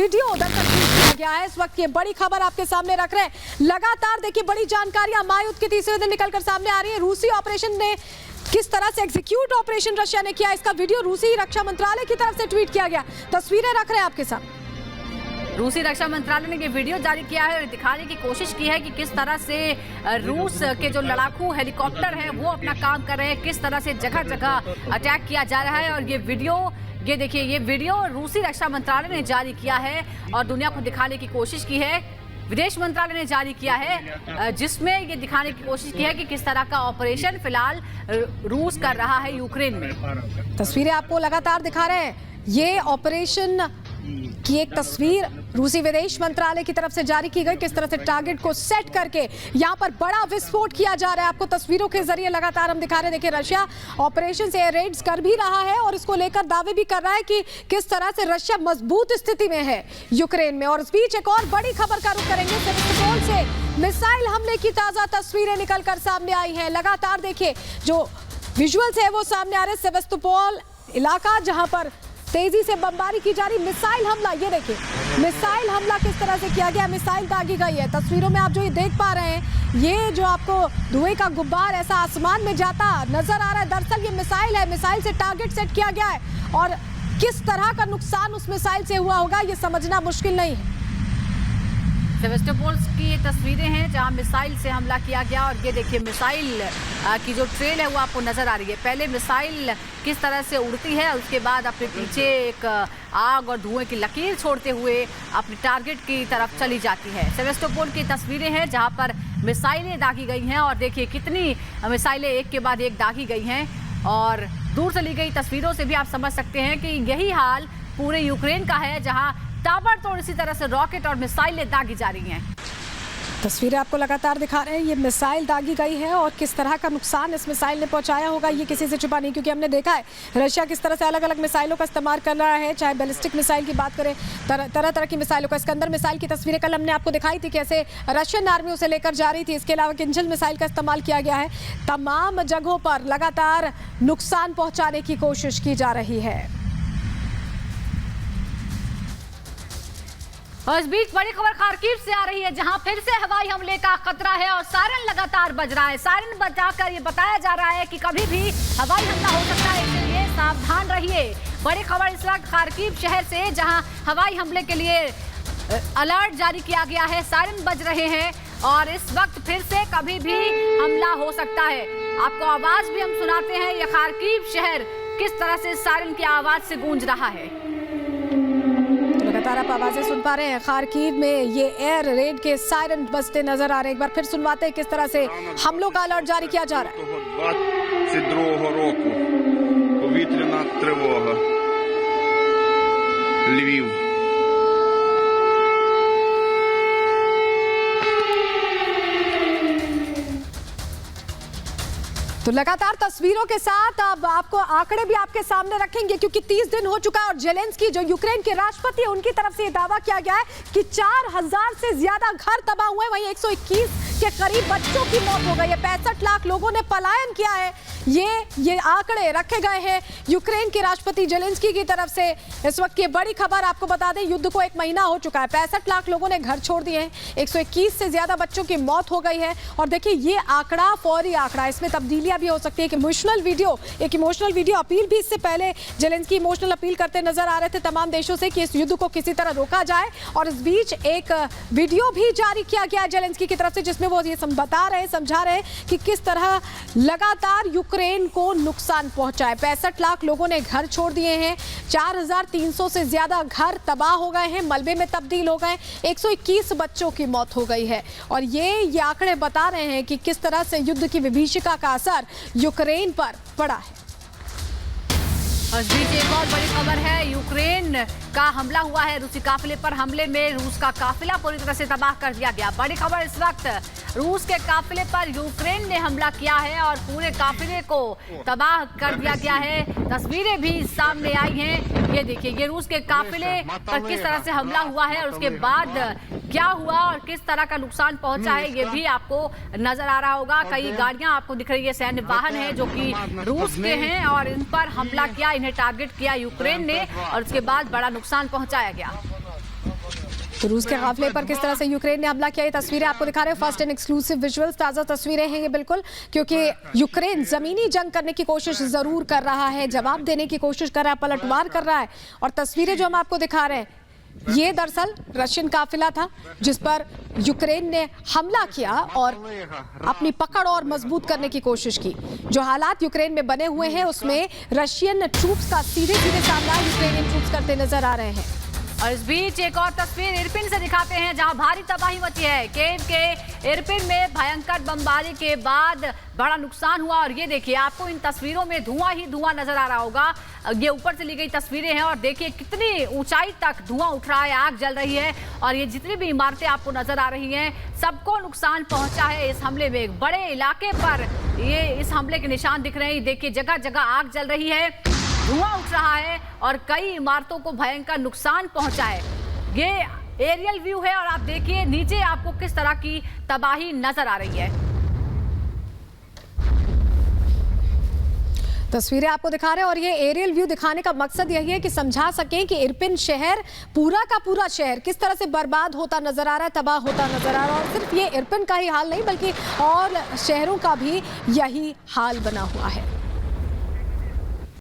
Video दरअसल किया गया है। इस वक्त ये बड़ी खबर आपके सामने रख रहे हैं। लगातार देखिए बड़ी जानकारियां महायुद्ध के तीसरे दिन निकलकर सामने आ रही है। रूसी ऑपरेशन ने किस तरह से एग्जीक्यूट ऑपरेशन रशिया ने किया, इसका वीडियो रूसी रक्षा मंत्रालय की तरफ से ट्वीट किया गया। तस्वीरें रख रहे हैं आपके सामने। रूसी रक्षा मंत्रालय ने ये वीडियो जारी किया है और दिखाने की कोशिश की है कि किस तरह से रूस के जो लड़ाकू हेलीकॉप्टर हैं वो अपना काम कर रहे हैं, किस तरह से जगह जगह अटैक किया जा रहा है। और ये वीडियो, ये देखिए, ये वीडियो रूसी रक्षा मंत्रालय ने जारी किया है और दुनिया को दिखाने की कोशिश की है। विदेश मंत्रालय ने जारी किया है जिसमें ये दिखाने की कोशिश की है कि किस तरह का ऑपरेशन फिलहाल रूस कर रहा है यूक्रेन में। तस्वीरें आपको लगातार दिखा रहे हैं। ये ऑपरेशन की एक तस्वीर रूसी विदेश मंत्रालय की तरफ से जारी की गई। किस तरह से टारगेट को सेट करके यहां पर बड़ा विस्फोट किया जा रहा है, आपको तस्वीरों के जरिए लगातार हम दिखा रहे हैं। देखिए रशिया ऑपरेशन से एयर रेड्स कर भी रहा है और इसको लेकर दावे भी कर रहा है कि किस तरह से रशिया मजबूत स्थिति में है यूक्रेन में। और इस बीच एक और बड़ी खबर का रुख करेंगे। सेवास्तोपोल से मिसाइल हमले की ताजा तस्वीरें निकलकर सामने आई हैं। लगातार देखिए जो विजुअल्स है वो सामने आ रहे हैं। सेवास्तोपोल इलाका जहां पर तेजी से बमबारी की जा रही, मिसाइल हमला, ये देखिए मिसाइल हमला किस तरह से किया गया, मिसाइल दागी गई है। तस्वीरों में आप जो ये देख पा रहे हैं, ये जो आपको धुएं का गुब्बार ऐसा आसमान में जाता नजर आ रहा है, दरअसल ये मिसाइल है। मिसाइल से टारगेट सेट किया गया है और किस तरह का नुकसान उस मिसाइल से हुआ होगा ये समझना मुश्किल नहीं है। सेवास्तोपोल की ये तस्वीरें हैं जहां मिसाइल से हमला किया गया और ये देखिए मिसाइल की जो ट्रेल है वो आपको नजर आ रही है। पहले मिसाइल किस तरह से उड़ती है, उसके बाद अपने पीछे एक आग और धुएं की लकीर छोड़ते हुए अपने टारगेट की तरफ चली जाती है। सेवास्तोपोल की तस्वीरें हैं जहां पर मिसाइलें दागी गई हैं और देखिए कितनी मिसाइलें एक के बाद एक दागी गई हैं। और दूर से ली गई तस्वीरों से भी आप समझ सकते हैं कि यही हाल पूरे यूक्रेन का है जहाँ ताबड़तोड़ इसी तरह से रॉकेट और मिसाइलें दागी जा रही हैं। तस्वीरें आपको लगातार दिखा रहे हैं। ये मिसाइल दागी गई है और किस तरह का नुकसान इस मिसाइल ने पहुंचाया होगा ये किसी से छुपा नहीं, क्योंकि हमने देखा है रशिया किस तरह से अलग अलग मिसाइलों का इस्तेमाल कर रहा है। चाहे बैलिस्टिक मिसाइल की बात करें, तरह तरह की मिसाइलों का, स्कंदर मिसाइल की तस्वीरें कल हमने आपको दिखाई थी कैसे रशियन आर्मी उसे लेकर जा रही थी। इसके अलावा किंजल मिसाइल का इस्तेमाल किया गया है। तमाम जगहों पर लगातार नुकसान पहुंचाने की कोशिश की जा रही है। और इस बीच बड़ी खबर खार्किव से आ रही है जहां फिर से हवाई हमले का खतरा है और सायरन लगातार बज रहा है। सायरन बजाकर ये बताया जा रहा है कि कभी भी हवाई हमला हो सकता है, इसलिए सावधान रहिए। बड़ी खबर इस वक्त खार्किव शहर से जहां हवाई हमले के लिए अलर्ट जारी किया गया है, सायरन बज रहे हैं और इस वक्त फिर से कभी भी हमला हो सकता है। आपको आवाज भी हम सुनाते हैं, यह खार्किव शहर किस तरह से सायरन की आवाज से गूंज रहा है। लगातार आप आवाजें सुन पा रहे हैं। खार्किव में ये एयर रेड के सायरन बजते नजर आ रहे हैं। एक बार फिर सुनवाते हैं किस तरह से हमलों का अलर्ट जारी किया जा रहा है। 22 року повітряна тривога. Львів. तो लगातार तस्वीरों के साथ अब आपको आंकड़े भी आपके सामने रखेंगे, क्योंकि 30 दिन हो चुका है और जेलेंस्की जो यूक्रेन के राष्ट्रपति है उनकी तरफ से ये दावा किया गया है कि 4000 से ज्यादा घर तबाह हुए, वहीं 121 के करीब बच्चों की मौत हो गई है, 65 लाख लोगों ने पलायन किया है। ये आंकड़े रखे गए हैं यूक्रेन के राष्ट्रपति जेलेंस्की की तरफ से। इस वक्त की बड़ी खबर आपको बता दें, युद्ध को 1 महीना हो चुका है, 65 लाख लोगों ने घर छोड़ दिए हैं, 121 से ज्यादा बच्चों की मौत हो गई है। और देखिए ये आंकड़ा फौरी आंकड़ा, इसमें तब्दीलियां भी हो सकती है। एक इमोशनल वीडियो अपील भी इससे पहले जेलेंस्की इमोशनल अपील करते नजर आ रहे थे तमाम देशों से कि इस युद्ध को किसी तरह रोका जाए। और इस बीच एक वीडियो भी जारी किया गया जेलेंस्की की तरफ से जिसमें वो ये समझा रहे हैं कि किस तरह लगातार यूक्रेन को नुकसान पहुंचा है। 65 लाख लोगों ने घर छोड़ दिए हैं, 4300 से ज्यादा घर तबाह हो गए हैं, मलबे में तब्दील हो गए, 121 बच्चों की मौत हो गई है। और ये आंकड़े बता रहे हैं कि किस तरह से युद्ध की विभीषिका का असर यूक्रेन पर पड़ा है। और इस बीच एक और बड़ी खबर है, यूक्रेन का हमला हुआ है, रूसी काफिले पर हमले में रूस का काफिला पूरी तरह से तबाह कर दिया गया। बड़ी खबर इस वक्त, रूस के काफिले पर यूक्रेन ने हमला किया है और पूरे काफिले को तबाह कर दिया गया है। तस्वीरें भी सामने आई हैं, ये देखिए ये रूस के काफिले पर किस तरह से हमला हुआ है और उसके बाद क्या हुआ और किस तरह का नुकसान पहुंचा है ये भी आपको नजर आ रहा होगा। कई गाड़ियां आपको दिख रही है, सैन्य वाहन है जो कि रूस के हैं और इन पर हमला किया, इन्हें टारगेट किया यूक्रेन ने और उसके बाद बड़ा नुकसान पहुंचाया गया। तो रूस के काफिले पर किस तरह से यूक्रेन ने हमला किया, ये तस्वीरें आपको दिखा रहे हैं। फर्स्ट एंड एक्सक्लूसिव विजुअल्स, ताज़ा तस्वीरें हैं ये बिल्कुल, क्योंकि यूक्रेन जमीनी जंग करने की कोशिश जरूर कर रहा है, जवाब देने की कोशिश कर रहा है, पलटवार कर रहा है। और तस्वीरें जो हम आपको दिखा रहे हैं ये दरअसल रशियन काफिला था जिस पर यूक्रेन ने हमला किया और अपनी पकड़ और मजबूत करने की कोशिश की। जो हालात यूक्रेन में बने हुए हैं उसमें रशियन ट्रूप्स का सीधे सीधे सामना यूक्रेनियन ट्रूप्स करते नजर आ रहे हैं। और इस बीच एक और तस्वीर इरपिन से दिखाते हैं जहां भारी तबाही मची है। कीव के इरपिन में भयंकर बमबारी के बाद बड़ा नुकसान हुआ और ये देखिए आपको इन तस्वीरों में धुआं ही धुआं नजर आ रहा होगा। ये ऊपर से ली गई तस्वीरें हैं और देखिए कितनी ऊंचाई तक धुआं उठ रहा है, आग जल रही है और ये जितनी भी इमारतें आपको नजर आ रही हैं सबको नुकसान पहुंचा है इस हमले में। एक बड़े इलाके पर ये इस हमले के निशान दिख रहे हैं। देखिए जगह जगह आग जल रही है, धुआं उठ रहा है और कई इमारतों को भयंकर नुकसान पहुंचा है। ये एरियल व्यू है और आप देखिए नीचे आपको किस तरह की तबाही नजर आ रही है। तस्वीरें आपको दिखा रहे हैं और ये एरियल व्यू दिखाने का मकसद यही है कि समझा सकें कि इरपिन शहर पूरा का पूरा शहर किस तरह से बर्बाद होता नजर आ रहा है, तबाह होता नजर आ रहा है। और सिर्फ ये इरपिन का ही हाल नहीं बल्कि और शहरों का भी यही हाल बना हुआ है।